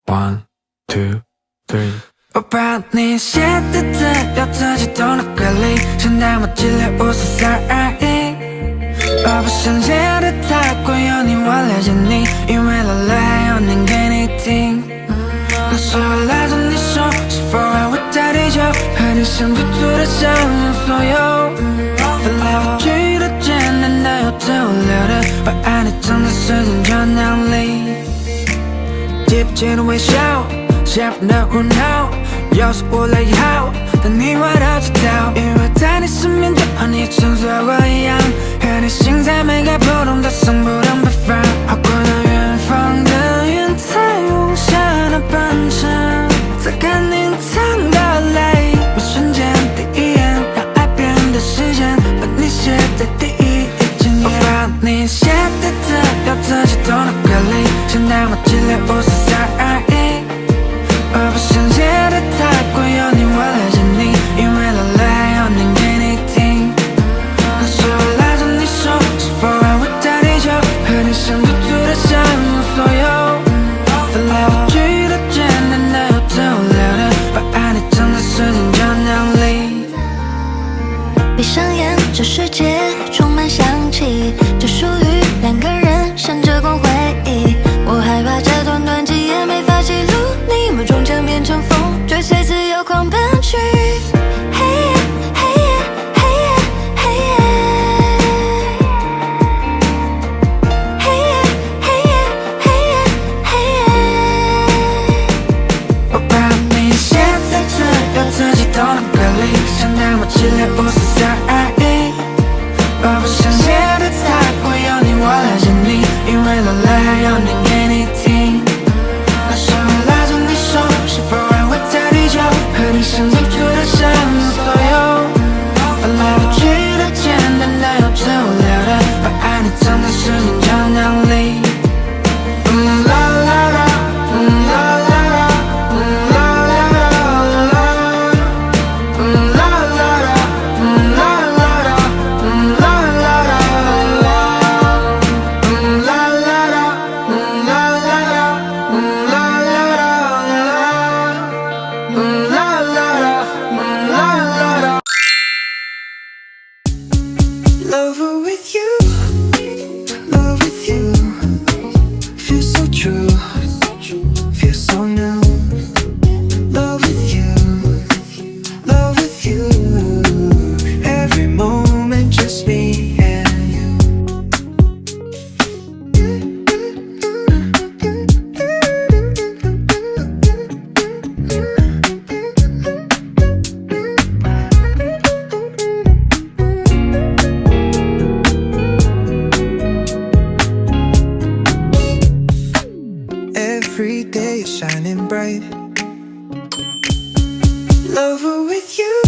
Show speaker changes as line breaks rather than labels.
One, two, three。
我把你写的字有自己懂的规律，是那么激烈无所事而已。我不想写的太过有你，我了解你，因为老了还要念给你听。可是后来从你说，是否还会在地球和你相处住的相拥所有？翻来覆去的简单的有着无聊的，把爱你藏在时间胶囊里。记不清的微笑，写不的胡闹，有时无聊也好，但你我都知道，因为在你身边就和你曾做过一样，和你心在每个不同的生不同北方，划过那远方的云彩，无限的奔驰，在看你淌的泪，每瞬间第一眼，让爱变得实现，把你写在第一页经验。我把你写的字有自己懂的规律，是那么激烈无所事而已。我不想写的太过有你，我了解你，因为老了还要念给你听。可是后来从你说，是否还会在地球和你相处住的相拥所有？翻来覆去的简单的有着无聊的，把爱你藏在时间胶囊里。
闭上眼，这世界充满香气，只属于两个人闪着光回忆。我害怕这段段记也没法记录，你目中将变成风，追随自由狂奔去。嘿耶嘿耶嘿耶嘿耶，嘿耶嘿耶嘿耶嘿耶。
我把你写在字有自己懂的规律，是那么激烈无所事而已。我不想写的太过有你，我了解你，因为老了还要念给你听。可是后来从你说，是否还会在地球和你相处住的相拥所有？翻来覆去的简单的有着无聊的，把爱你藏在时间胶囊里。啦啦啦，啦啦啦，啦啦啦，啦啦啦，啦啦啦，啦啦啦，啦啦啦，啦啦啦，啦啦啦。Love with you, love with you, feels so true, feels so new. Love with you, love with you, every moment just me and you. Every day is shining bright. Love with you.